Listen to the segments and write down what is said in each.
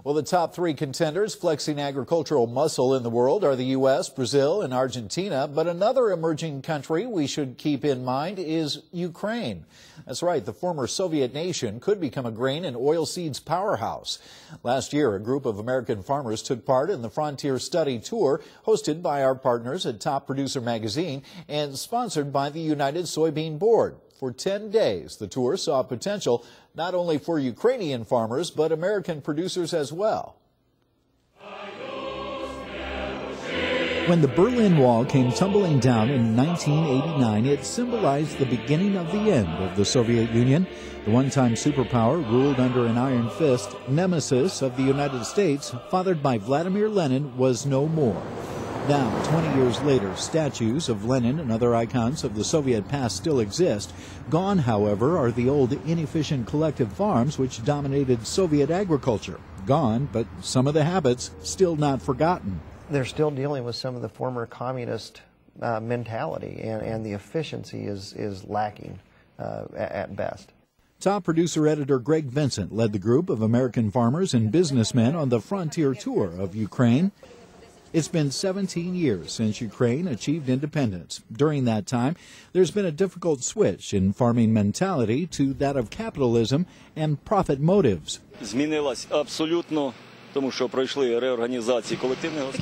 Well, the top three contenders flexing agricultural muscle in the world are the U.S., Brazil, and Argentina. But another emerging country we should keep in mind is Ukraine. That's right, the former Soviet nation could become a grain and oilseeds powerhouse. Last year, a group of American farmers took part in the Frontier Study Tour, hosted by our partners at Top Producer Magazine and sponsored by the United Soybean Board. For 10 days, the tour saw potential not only for Ukrainian farmers, but American producers as well. When the Berlin Wall came tumbling down in 1989, it symbolized the beginning of the end of the Soviet Union. The one-time superpower ruled under an iron fist. Nemesis of the United States, fathered by Vladimir Lenin, was no more. Now, 20 years later, statues of Lenin and other icons of the Soviet past still exist. Gone, however, are the old inefficient collective farms which dominated Soviet agriculture. Gone, but some of the habits still not forgotten. They're still dealing with some of the former communist mentality, and the efficiency is lacking at best. Top producer-editor Greg Vincent led the group of American farmers and businessmen on the Frontier Tour of Ukraine. It's been 17 years since Ukraine achieved independence. During that time, there's been a difficult switch in farming mentality to that of capitalism and profit motives. Speaking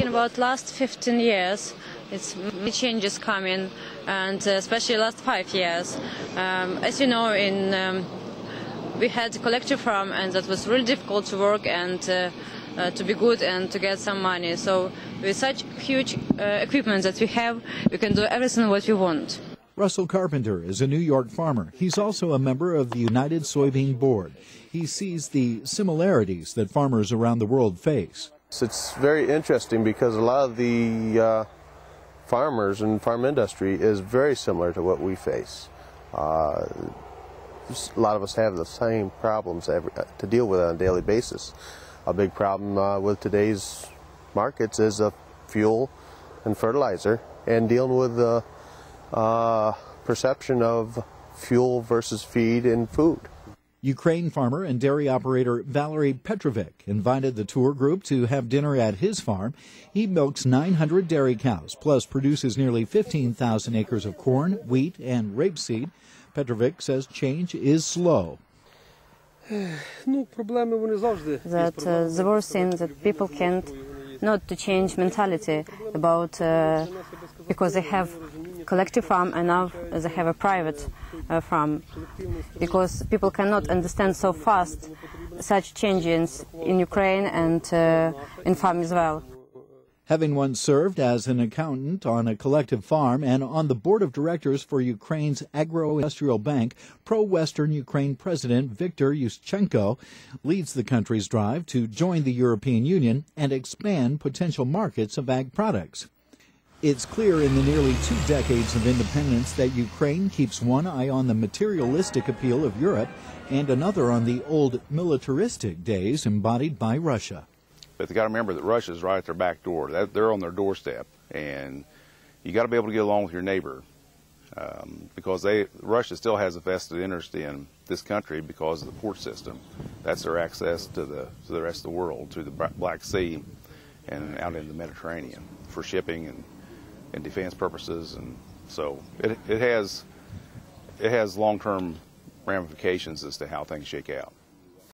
about last 15 years, it's many changes coming, and especially last 5 years. As you know, we had a collective farm, and that was really difficult to work and to be good and to get some money. So with such huge equipment that we have, we can do everything what we want. Russell Carpenter is a New York farmer. He's also a member of the United Soybean Board. He sees the similarities that farmers around the world face. It's very interesting because a lot of the farmers and farm industry is very similar to what we face. A lot of us have the same problems to deal with on a daily basis. A big problem with today's markets is fuel and fertilizer, and dealing with the perception of fuel versus feed and food. Ukraine farmer and dairy operator Valery Petrovic invited the tour group to have dinner at his farm. He milks 900 dairy cows, plus produces nearly 15,000 acres of corn, wheat, and rapeseed. Petrovic says change is slow. That the worst thing that people can't not to change mentality about because they have collective farm and now they have a private farm, because people cannot understand so fast such changes in Ukraine and in farm as well. Having once served as an accountant on a collective farm and on the board of directors for Ukraine's agro-industrial bank, pro-Western Ukraine President Viktor Yushchenko leads the country's drive to join the European Union and expand potential markets of ag products. It's clear in the nearly 2 decades of independence that Ukraine keeps one eye on the materialistic appeal of Europe and another on the old militaristic days embodied by Russia. But they got to remember that Russia's right at their back door. They're on their doorstep, and you got to be able to get along with your neighbor, because Russia still has a vested interest in this country because of the port system. That's their access to the rest of the world, to the Black Sea and out in the Mediterranean for shipping and defense purposes, and so it has long-term ramifications as to how things shake out.